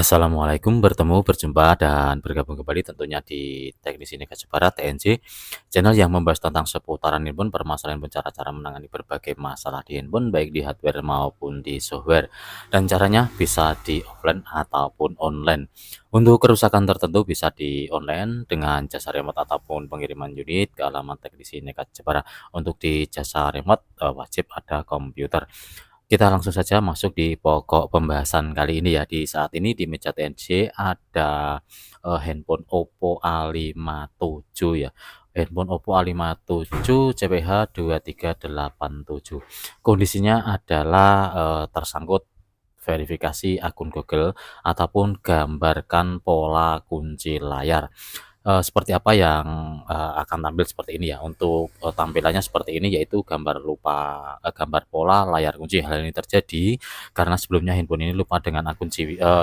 Assalamualaikum, berjumpa dan bergabung kembali tentunya di Teknisi Indikasi Barat TNC, channel yang membahas tentang seputaran handphone, permasalahan handphone, cara-cara menangani berbagai masalah di handphone, baik di hardware maupun di software, dan caranya bisa di offline ataupun online. Untuk kerusakan tertentu bisa di online dengan jasa remote ataupun pengiriman unit ke alamat Teknisi Indikasi Barat. Untuk di jasa remote wajib ada komputer. Kita langsung saja masuk di pokok pembahasan kali ini ya. Di saat ini di meja TNC ada, handphone Oppo A57 ya. Handphone Oppo A57 CPH 2387. Kondisinya adalah, tersangkut verifikasi akun Google ataupun gambarkan pola kunci layar. Seperti apa yang, akan tampil seperti ini ya. Untuk, tampilannya seperti ini, yaitu gambar pola layar kunci. Hal ini terjadi karena sebelumnya handphone ini lupa dengan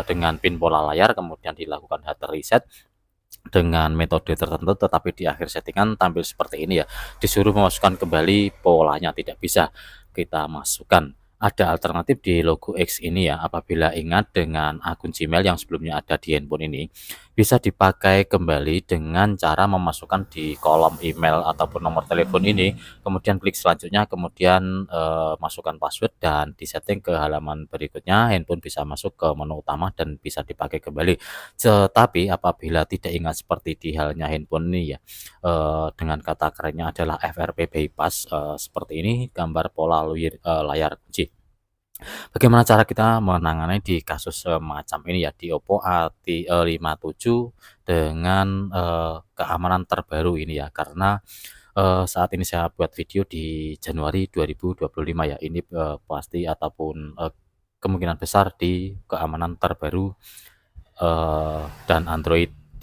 dengan pin pola layar, kemudian dilakukan hard reset dengan metode tertentu, tetapi di akhir settingan tampil seperti ini ya. Disuruh memasukkan kembali polanya, tidak bisa kita masukkan. Ada alternatif di logo X ini ya. Apabila ingat dengan akun Gmail yang sebelumnya ada di handphone ini, bisa dipakai kembali dengan cara memasukkan di kolom email ataupun nomor telepon ini, kemudian klik selanjutnya, kemudian masukkan password dan disetting ke halaman berikutnya. Handphone bisa masuk ke menu utama dan bisa dipakai kembali. Tetapi apabila tidak ingat seperti di halnya handphone ini ya, dengan kata kerennya adalah FRP bypass, seperti ini gambar pola layar kunci. Bagaimana cara kita menangani di kasus semacam ini ya, di Oppo A57 dengan, keamanan terbaru ini ya, karena, saat ini saya buat video di Januari 2025 ya, ini, pasti ataupun, kemungkinan besar di keamanan terbaru, dan Android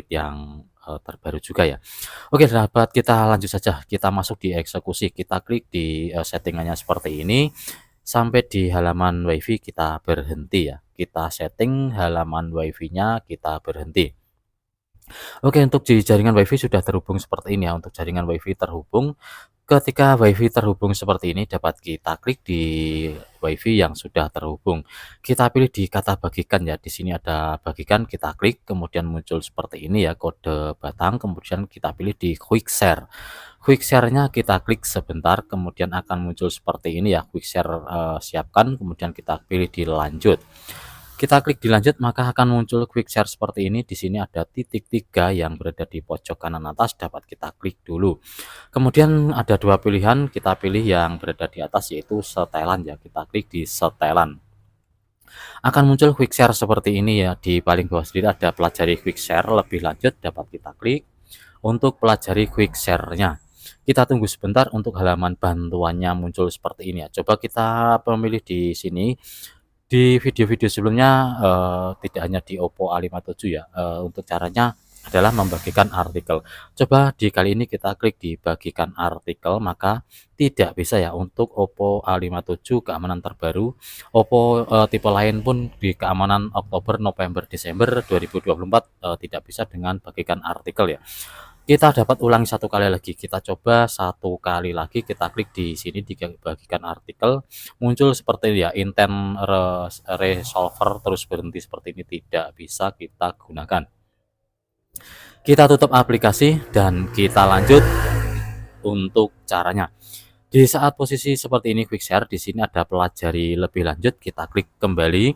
yang, terbaru juga ya. Oke sahabat, kita lanjut saja, kita masuk di eksekusi, kita klik di, settingannya seperti ini, sampai di halaman WiFi kita berhenti ya, kita setting halaman WiFi-nya, kita berhenti. Oke, untuk di jaringan WiFi sudah terhubung seperti ini ya. Untuk jaringan WiFi terhubung, ketika WiFi terhubung seperti ini dapat kita klik di WiFi yang sudah terhubung. Kita pilih di kata bagikan ya. Di sini ada bagikan, kita klik, kemudian muncul seperti ini ya kode batang, kemudian kita pilih di quick share. Quick share-nya kita klik sebentar, kemudian akan muncul seperti ini ya. Quick share siapkan, kemudian kita pilih di lanjut. Kita klik di lanjut, maka akan muncul quick share seperti ini. Di sini ada titik 3 yang berada di pojok kanan atas, dapat kita klik dulu. Kemudian ada dua pilihan, kita pilih yang berada di atas yaitu setelan ya. Kita klik di setelan. Akan muncul quick share seperti ini ya. Di paling bawah sendiri ada pelajari quick share lebih lanjut, dapat kita klik untuk pelajari quick share-nya. Kita tunggu sebentar untuk halaman bantuannya muncul seperti ini ya. Coba kita memilih di sini. Di video-video sebelumnya, tidak hanya di Oppo A57 ya, untuk caranya adalah membagikan artikel. Coba di kali ini kita klik di bagikan artikel, maka tidak bisa ya untuk Oppo A57 keamanan terbaru. Oppo, tipe lain pun di keamanan Oktober, November, Desember 2024, tidak bisa dengan bagikan artikel ya. Kita dapat ulangi satu kali lagi, kita coba satu kali lagi, kita klik di sini di bagikan artikel, muncul seperti ini ya, intent resolver terus berhenti seperti ini, tidak bisa kita gunakan. Kita tutup aplikasi dan kita lanjut untuk caranya. Di saat posisi seperti ini quick share, di sini ada pelajari lebih lanjut, kita klik kembali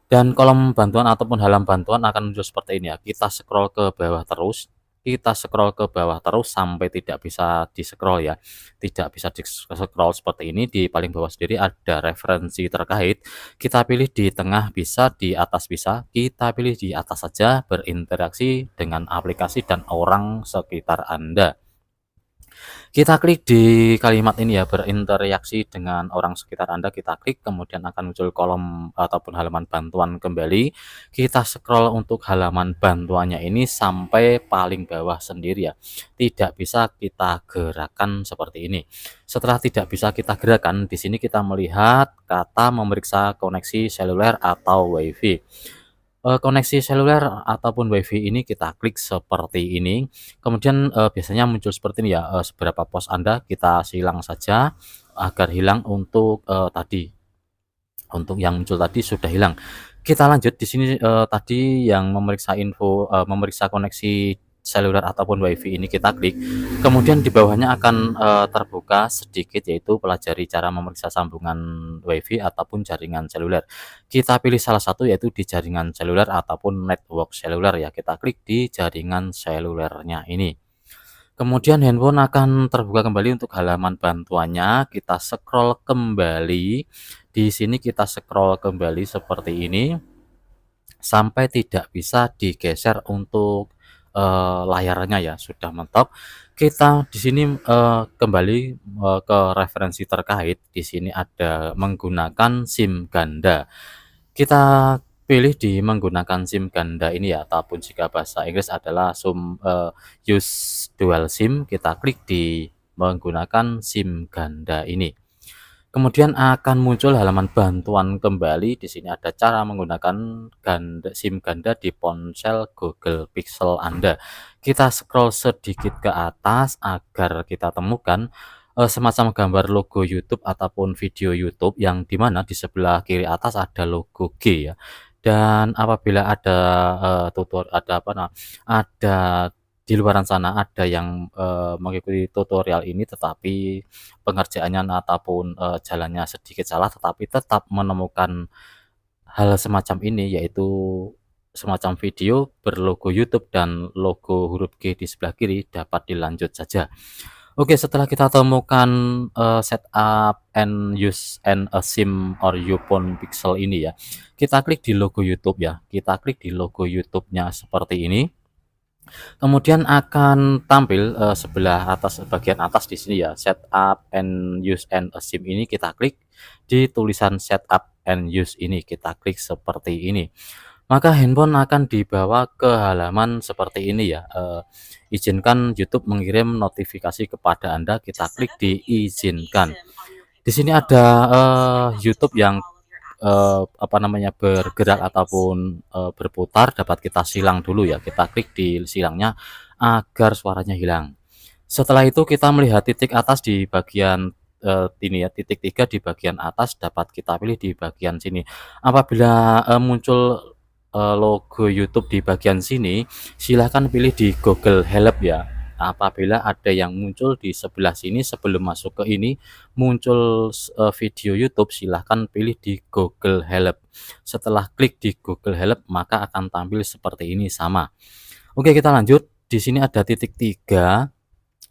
dan kolom bantuan ataupun halaman bantuan akan muncul seperti ini ya. Kita scroll ke bawah terus. Kita scroll ke bawah terus sampai tidak bisa di-scroll ya. Tidak bisa di-scroll seperti ini. Di paling bawah sendiri ada referensi terkait. Kita pilih di tengah bisa, di atas bisa. Kita pilih di atas saja, berinteraksi dengan aplikasi dan orang sekitar Anda. Kita klik di kalimat ini ya, berinteraksi dengan orang sekitar Anda, kita klik, kemudian akan muncul kolom ataupun halaman bantuan kembali. Kita scroll untuk halaman bantuannya ini sampai paling bawah sendiri ya. Tidak bisa kita gerakan seperti ini. Setelah tidak bisa kita gerakan, di sini kita melihat kata memeriksa koneksi seluler atau WiFi. Koneksi seluler ataupun WiFi ini kita klik seperti ini, kemudian, biasanya muncul seperti ini ya, seberapa pos Anda kita silang saja agar hilang untuk, tadi. Untuk yang muncul tadi sudah hilang. Kita lanjut di sini, tadi yang memeriksa info, memeriksa koneksi seluler ataupun WiFi ini kita klik, kemudian di bawahnya akan, terbuka sedikit yaitu pelajari cara memeriksa sambungan WiFi ataupun jaringan seluler. Kita pilih salah satu yaitu di jaringan seluler ataupun network seluler ya, kita klik di jaringan selulernya ini. Kemudian handphone akan terbuka kembali untuk halaman bantuannya, kita scroll kembali. Di sini kita scroll kembali seperti ini sampai tidak bisa digeser untuk, layarnya ya, sudah mentok. Kita di sini, kembali, ke referensi terkait. Di sini ada menggunakan SIM ganda. Kita pilih di menggunakan SIM ganda ini ya, ataupun jika bahasa Inggris adalah use dual SIM, kita klik di menggunakan SIM ganda ini. Kemudian akan muncul halaman bantuan kembali. Di sini ada cara menggunakan SIM ganda di ponsel Google Pixel Anda. Kita scroll sedikit ke atas agar kita temukan semacam gambar logo YouTube ataupun video YouTube yang dimana di sebelah kiri atas ada logo G ya. Dan apabila ada ada di luaran sana ada yang mengikuti tutorial ini tetapi pengerjaannya ataupun, jalannya sedikit salah tetapi tetap menemukan hal semacam ini, yaitu semacam video berlogo YouTube dan logo huruf G di sebelah kiri, dapat dilanjut saja. Oke, setelah kita temukan, setup and use a SIM or phone Pixel ini ya, kita klik di logo YouTube ya, kita klik di logo YouTube-nya seperti ini. Kemudian akan tampil, sebelah atas bagian atas di sini ya, setup and use a SIM ini kita klik, di tulisan setup and use ini kita klik seperti ini. Maka handphone akan dibawa ke halaman seperti ini ya, izinkan YouTube mengirim notifikasi kepada Anda, kita klik di izinkan. Di sini ada, YouTube yang bergerak ataupun, berputar, dapat kita silang dulu ya, kita klik di silangnya agar suaranya hilang. Setelah itu kita melihat titik atas di bagian, ini ya, titik 3 di bagian atas dapat kita pilih di bagian sini. Apabila, muncul, logo YouTube di bagian sini, silahkan pilih di Google Help ya. Apabila ada yang muncul di sebelah sini sebelum masuk ke ini, muncul video YouTube, silahkan pilih di Google Help. Setelah klik di Google Help, maka akan tampil seperti ini sama. Oke, kita lanjut. Di sini ada titik 3.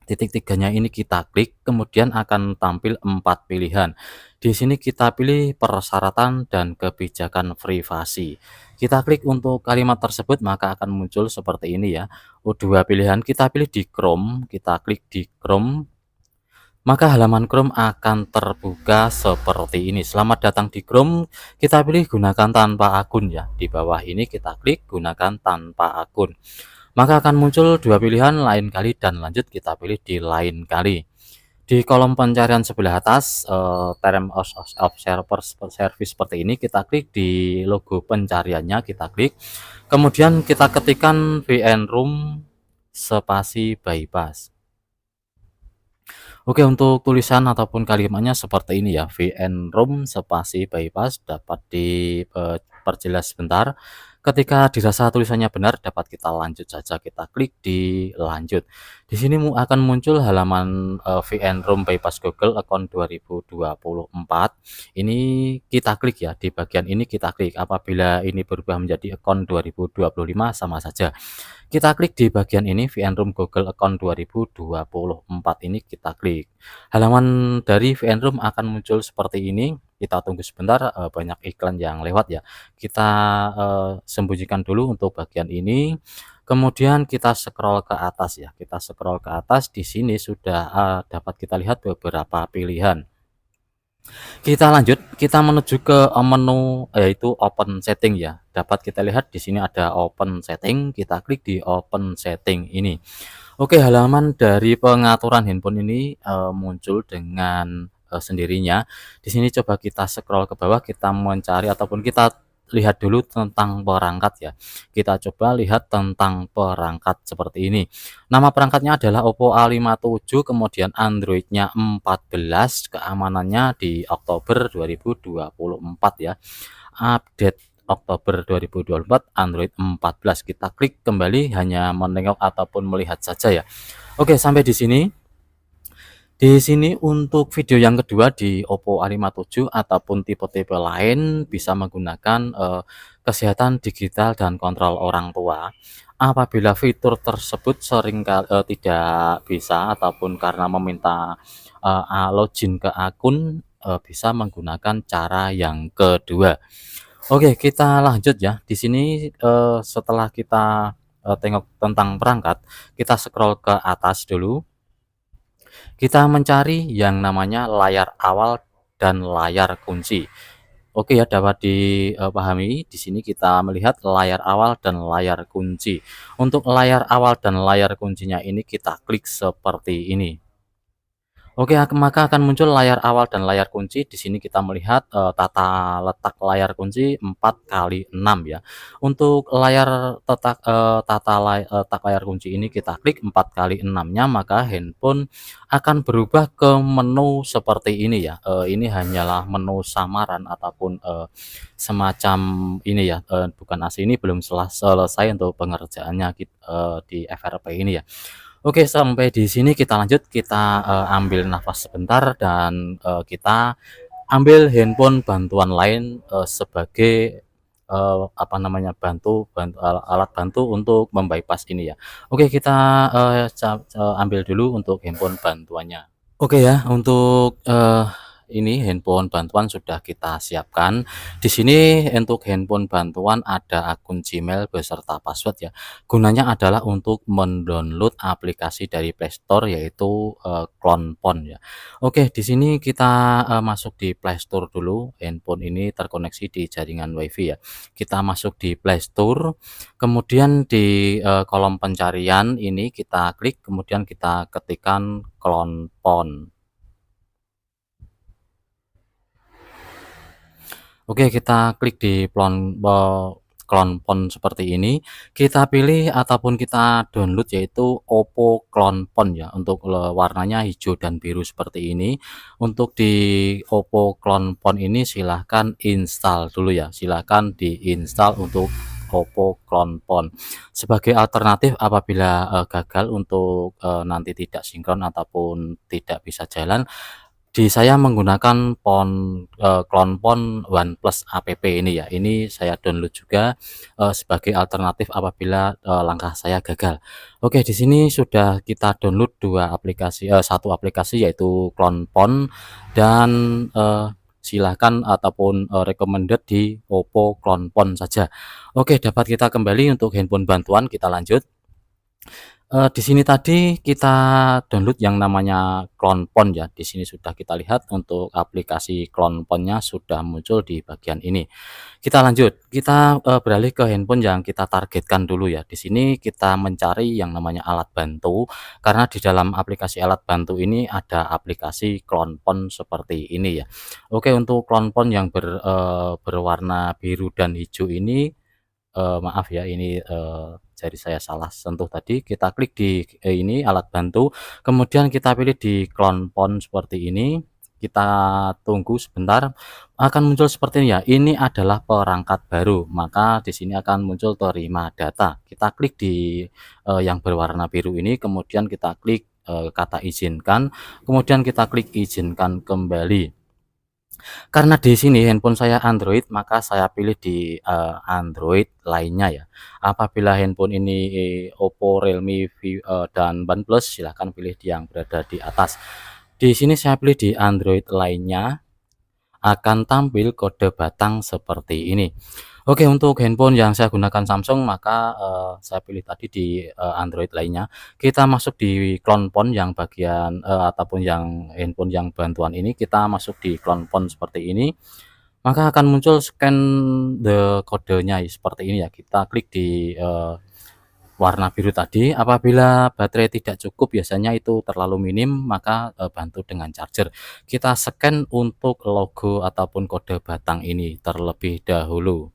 Titik tiganya ini kita klik, kemudian akan tampil 4 pilihan. Di sini kita pilih persyaratan dan kebijakan privasi. Kita klik untuk kalimat tersebut, maka akan muncul seperti ini ya. Dua pilihan, kita pilih di Chrome, kita klik di Chrome, maka halaman Chrome akan terbuka seperti ini. Selamat datang di Chrome, kita pilih gunakan tanpa akun ya. Di bawah ini kita klik gunakan tanpa akun. Maka akan muncul dua pilihan, lain kali dan lanjut, kita pilih di lain kali. Di kolom pencarian sebelah atas, term of service seperti ini, kita klik di logo pencariannya, kita klik. Kemudian kita ketikkan VN-Room spasi bypass. Oke, untuk tulisan ataupun kalimatnya seperti ini ya, VN-Room spasi bypass, dapat diperjelas sebentar. Ketika dirasa tulisannya benar, dapat kita lanjut saja, kita klik di lanjut. Di sini akan muncul halaman VN-Room bypass Google account 2024. Ini kita klik ya, di bagian ini kita klik. Apabila ini berubah menjadi account 2025 sama saja. Kita klik di bagian ini VN-Room Google account 2024 ini kita klik. Halaman dari VN-Room akan muncul seperti ini. Kita tunggu sebentar, banyak iklan yang lewat ya. Kita sembunyikan dulu untuk bagian ini. Kemudian kita scroll ke atas ya. Kita scroll ke atas, di sini sudah dapat kita lihat beberapa pilihan. Kita lanjut, kita menuju ke menu yaitu open setting ya. Dapat kita lihat di sini ada open setting, kita klik di open setting ini. Oke, halaman dari pengaturan handphone ini muncul dengan sendirinya. Di sini coba kita scroll ke bawah, kita mencari ataupun kita lihat dulu tentang perangkat ya. Kita coba lihat tentang perangkat seperti ini. Nama perangkatnya adalah Oppo A57, kemudian Android-nya 14, keamanannya di Oktober 2024 ya. Update Oktober 2024 Android 14. Kita klik kembali hanya menengok ataupun melihat saja ya. Oke, sampai di sini. Di sini untuk video yang kedua di Oppo A57 ataupun tipe-tipe lain bisa menggunakan kesehatan digital dan kontrol orang tua. Apabila fitur tersebut tidak bisa ataupun karena meminta login ke akun, bisa menggunakan cara yang kedua. Oke, kita lanjut ya. Di sini setelah kita tengok tentang perangkat, kita scroll ke atas dulu. Kita mencari yang namanya layar awal dan layar kunci. Oke ya, dapat dipahami di sini kita melihat layar awal dan layar kunci. Untuk layar awal dan layar kuncinya ini kita klik seperti ini. Oke, maka akan muncul layar awal dan layar kunci. Di sini kita melihat tata letak layar kunci 4x6 ya. Untuk letak layar kunci ini kita klik 4x6-nya, maka handphone akan berubah ke menu seperti ini ya. Ini hanyalah menu samaran ataupun semacam ini ya. Bukan asli, ini belum selesai untuk pengerjaannya di FRP ini ya. Oke, sampai di sini kita lanjut, kita ambil nafas sebentar dan kita ambil handphone bantuan lain sebagai apa namanya, alat bantu untuk membypass ini ya. Oke, kita ambil dulu untuk handphone bantuannya. Oke ya, untuk ini handphone bantuan sudah kita siapkan. Di sini untuk handphone bantuan ada akun Gmail beserta password ya. Gunanya adalah untuk mendownload aplikasi dari Play Store yaitu ClonePhone ya. Oke, di sini kita masuk di Play Store dulu. Handphone ini terkoneksi di jaringan WiFi ya. Kita masuk di Play Store, kemudian di kolom pencarian ini kita klik, kemudian kita ketikkan ClonePhone. Oke, kita klik di ClonePhone seperti ini. Kita pilih ataupun kita download yaitu Oppo ClonePhone ya. Untuk warnanya hijau dan biru seperti ini. Untuk di Oppo ClonePhone ini silahkan install dulu ya. Silahkan diinstal untuk Oppo ClonePhone. Sebagai alternatif apabila gagal untuk nanti tidak sinkron ataupun tidak bisa jalan, saya menggunakan ClonePhone OnePlus app ini ya. Ini saya download juga sebagai alternatif apabila langkah saya gagal. Oke, di sini sudah kita download satu aplikasi yaitu ClonePhone dan silahkan ataupun recommended di Oppo ClonePhone saja. Oke, dapat kita kembali untuk handphone bantuan, kita lanjut. Di sini tadi kita download yang namanya ClonePhone ya. Di sini sudah kita lihat untuk aplikasi ClonePhone-nya sudah muncul di bagian ini. Kita lanjut, kita beralih ke handphone yang kita targetkan dulu ya. Di sini kita mencari yang namanya alat bantu, karena di dalam aplikasi alat bantu ini ada aplikasi ClonePhone seperti ini ya. Oke, untuk ClonePhone yang berwarna biru dan hijau ini, maaf ya, ini jari saya salah sentuh tadi. Kita klik di ini alat bantu, kemudian kita pilih di ClonePhone seperti ini. Kita tunggu sebentar, akan muncul seperti ini ya. Ini adalah perangkat baru, maka di sini akan muncul terima data. Kita klik di yang berwarna biru ini, kemudian kita klik kata izinkan, kemudian kita klik izinkan kembali. Karena di sini handphone saya Android, maka saya pilih di Android lainnya ya. Apabila handphone ini Oppo, Realme, dan OnePlus, silahkan pilih yang berada di atas. Di sini saya pilih di Android lainnya, akan tampil kode batang seperti ini. Oke, untuk handphone yang saya gunakan Samsung, maka saya pilih tadi di Android lainnya. Kita masuk di ClonePhone yang bagian ataupun yang handphone yang bantuan ini, kita masuk di ClonePhone seperti ini. Maka akan muncul scan the kodenya seperti ini ya. Kita klik di warna biru tadi. Apabila baterai tidak cukup, biasanya itu terlalu minim, maka bantu dengan charger. Kita scan untuk logo ataupun kode batang ini terlebih dahulu.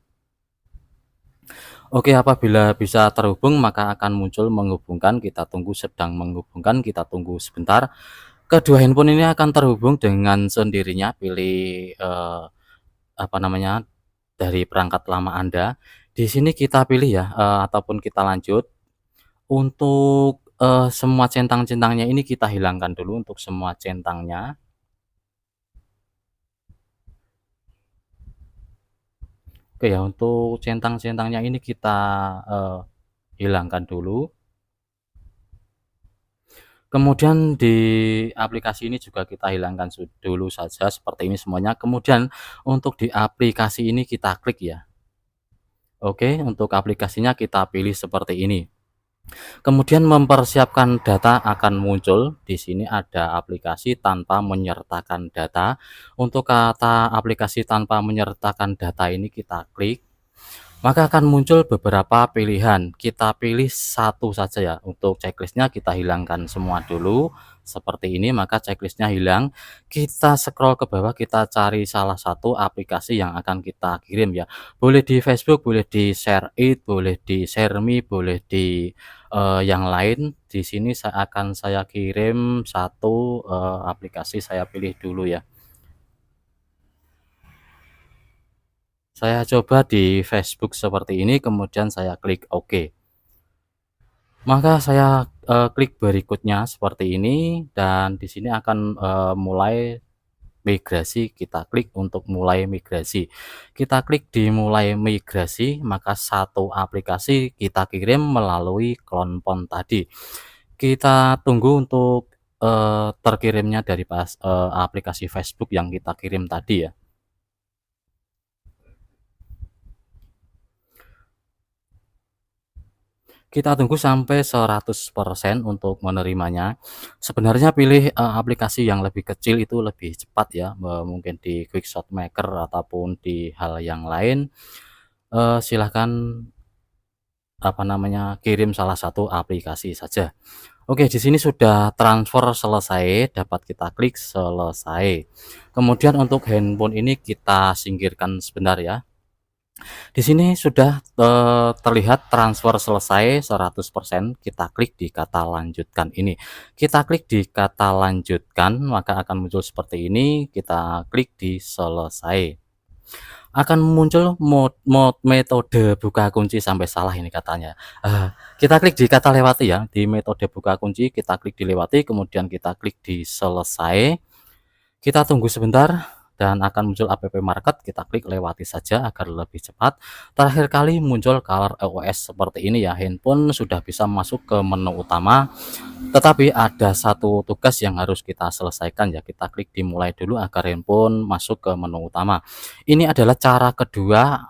Oke, apabila bisa terhubung maka akan muncul menghubungkan, kita tunggu. Sedang menghubungkan, kita tunggu sebentar. Kedua handphone ini akan terhubung dengan sendirinya. Pilih apa namanya, dari perangkat lama Anda. Di sini kita pilih ya, ataupun kita lanjut untuk, semua centang-centangnya ini kita hilangkan dulu untuk semua centangnya. Oke ya, untuk centang-centangnya ini kita, eee, hilangkan dulu. Kemudian di aplikasi ini juga kita hilangkan dulu saja seperti ini semuanya. Kemudian untuk di aplikasi ini kita klik ya. Oke, untuk aplikasinya kita pilih seperti ini. Kemudian mempersiapkan data akan muncul. Di sini ada aplikasi tanpa menyertakan data. Untuk kata aplikasi tanpa menyertakan data ini kita klik. Maka akan muncul beberapa pilihan, kita pilih satu saja ya, untuk checklist-nya kita hilangkan semua dulu, seperti ini maka checklist-nya hilang. Kita scroll ke bawah, kita cari salah satu aplikasi yang akan kita kirim ya. Boleh di Facebook, boleh di ShareIt, boleh di ShareMe, boleh di, yang lain. Di sini saya kirim satu, aplikasi, saya pilih dulu ya. Saya coba di Facebook seperti ini, kemudian saya klik OK. Maka saya, klik berikutnya seperti ini dan di sini akan, mulai migrasi, kita klik untuk mulai migrasi. Kita klik di mulai migrasi, maka satu aplikasi kita kirim melalui Clonepon tadi. Kita tunggu untuk, terkirimnya dari aplikasi Facebook yang kita kirim tadi ya. Kita tunggu sampai 100% untuk menerimanya. Sebenarnya pilih, aplikasi yang lebih kecil itu lebih cepat ya, mungkin di Quickshot Maker ataupun di hal yang lain, silahkan, apa namanya, kirim salah satu aplikasi saja. Oke, di sini sudah transfer selesai, dapat kita klik selesai. Kemudian untuk handphone ini kita singkirkan sebentar ya. Di sini sudah, terlihat transfer selesai 100%, kita klik di kata lanjutkan ini. Kita klik di kata lanjutkan, maka akan muncul seperti ini, kita klik di selesai. Akan muncul metode buka kunci sampai salah ini katanya. Kita klik di kata lewati ya, di metode buka kunci kita klik dilewati, kemudian kita klik di selesai. Kita tunggu sebentar dan akan muncul app market, kita klik lewati saja agar lebih cepat. Terakhir kali muncul color OS seperti ini ya, handphone sudah bisa masuk ke menu utama. Tetapi ada satu tugas yang harus kita selesaikan ya, kita klik dimulai dulu agar handphone masuk ke menu utama. Ini adalah cara kedua,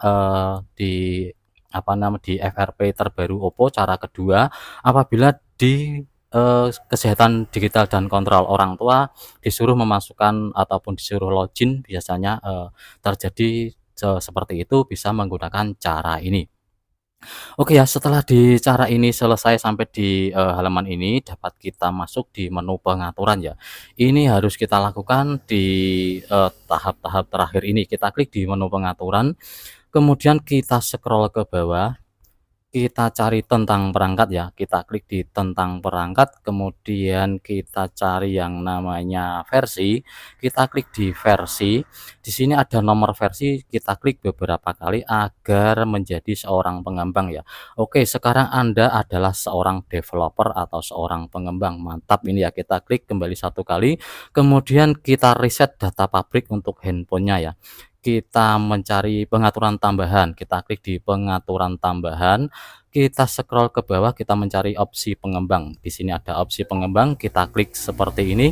di apa namanya, di FRP terbaru Oppo, cara kedua apabila di kesehatan digital dan kontrol orang tua disuruh memasukkan ataupun disuruh login biasanya, terjadi seperti itu bisa menggunakan cara ini. Oke ya, setelah di cara ini selesai sampai di, halaman ini dapat kita masuk di menu pengaturan ya. Ini harus kita lakukan di, tahap-tahap terakhir ini. Kita klik di menu pengaturan, kemudian kita scroll ke bawah. Kita cari tentang perangkat ya, kita klik di tentang perangkat, kemudian kita cari yang namanya versi, kita klik di versi. Di sini ada nomor versi, kita klik beberapa kali agar menjadi seorang pengembang ya. Oke, sekarang Anda adalah seorang developer atau seorang pengembang. Mantap ini ya, kita klik kembali satu kali, kemudian kita reset data pabrik untuk handphonenya ya. Kita mencari pengaturan tambahan, kita klik di pengaturan tambahan, kita scroll ke bawah, kita mencari opsi pengembang. Di sini ada opsi pengembang, kita klik seperti ini.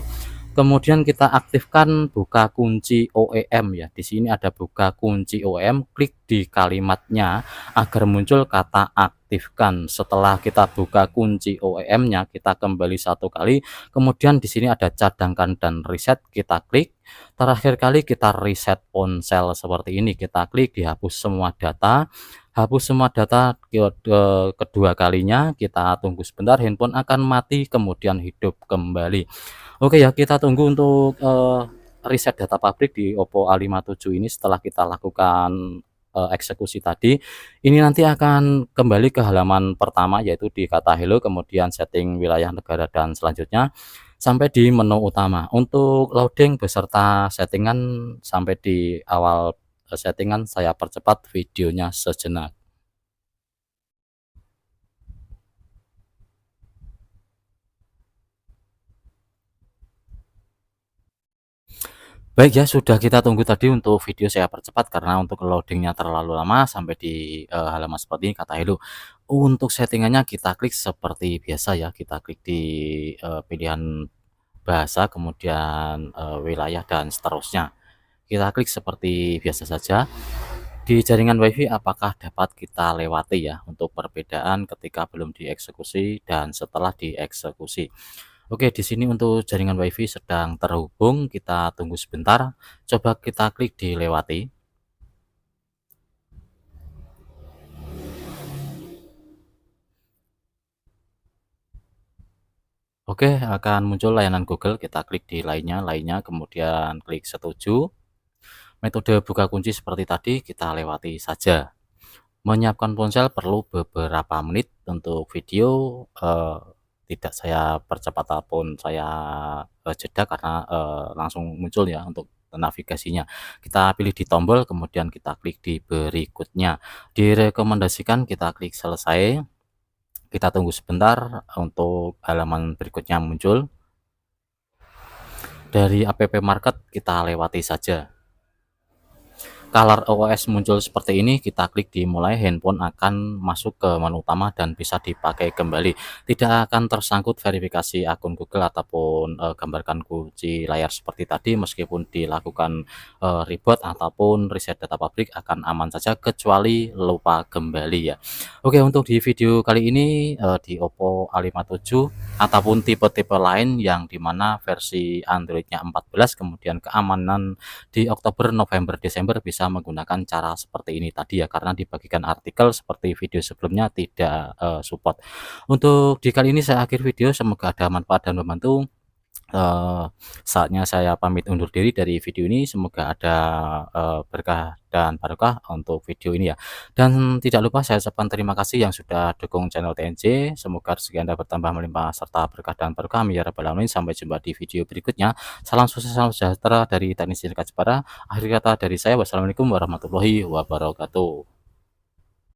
Kemudian kita aktifkan buka kunci OEM ya. Di sini ada buka kunci OEM, klik di kalimatnya agar muncul kata aktifkan. Setelah kita buka kunci OEM-nya, kita kembali satu kali. Kemudian di sini ada cadangkan dan reset, kita klik. Terakhir kali kita reset ponsel seperti ini, kita klik dihapus semua data. Hapus semua data kedua kalinya, kita tunggu sebentar, handphone akan mati kemudian hidup kembali. Oke ya, kita tunggu untuk, reset data pabrik di Oppo A57 ini setelah kita lakukan, eksekusi tadi. Ini nanti akan kembali ke halaman pertama yaitu di kata hello, kemudian setting wilayah negara dan selanjutnya sampai di menu utama. Untuk loading beserta settingan sampai di awal, settingan, saya percepat videonya sejenak. Baik ya, sudah kita tunggu tadi untuk video saya percepat karena untuk loadingnya terlalu lama sampai di, halaman seperti ini kata hello. Untuk settingannya kita klik seperti biasa ya, kita klik di, pilihan bahasa, kemudian, wilayah dan seterusnya. Kita klik seperti biasa saja. Di jaringan WiFi apakah dapat kita lewati ya, untuk perbedaan ketika belum dieksekusi dan setelah dieksekusi. Oke, di sini untuk jaringan WiFi sedang terhubung, kita tunggu sebentar, coba kita klik dilewati. Oke, akan muncul layanan Google, kita klik di lainnya, kemudian klik setuju. Metode buka kunci seperti tadi kita lewati saja. Menyiapkan ponsel perlu beberapa menit untuk video, tidak saya percepat ataupun saya, jeda karena, langsung muncul ya untuk navigasinya. Kita pilih di tombol kemudian kita klik di berikutnya. Direkomendasikan kita klik selesai, kita tunggu sebentar untuk halaman berikutnya muncul. Dari app market kita lewati saja. Color OS muncul seperti ini, kita klik dimulai, handphone akan masuk ke menu utama dan bisa dipakai kembali. Tidak akan tersangkut verifikasi akun Google ataupun, gambarkan kunci layar seperti tadi meskipun dilakukan, reboot ataupun reset data pabrik akan aman saja kecuali lupa kembali ya. Oke, untuk di video kali ini, di Oppo A57 ataupun tipe-tipe lain yang dimana versi Android-nya 14 kemudian keamanan di Oktober, November, Desember bisa menggunakan cara seperti ini tadi ya, karena dibagikan artikel seperti video sebelumnya tidak, support. Untuk di kali ini saya akhiri video, semoga ada manfaat dan membantu. Eee, Saatnya saya pamit undur diri dari video ini, semoga ada, berkah dan barokah untuk video ini ya. Dan tidak lupa saya ucapkan terima kasih yang sudah dukung channel TNC, semoga rezeki Anda bertambah melimpah serta berkah dan barokah amin ya rabbal alamin. Sampai jumpa di video berikutnya. Salam sukses, salam sejahtera dari Teknisi Dekat Jepara. Akhir kata dari saya, wassalamualaikum warahmatullahi wabarakatuh.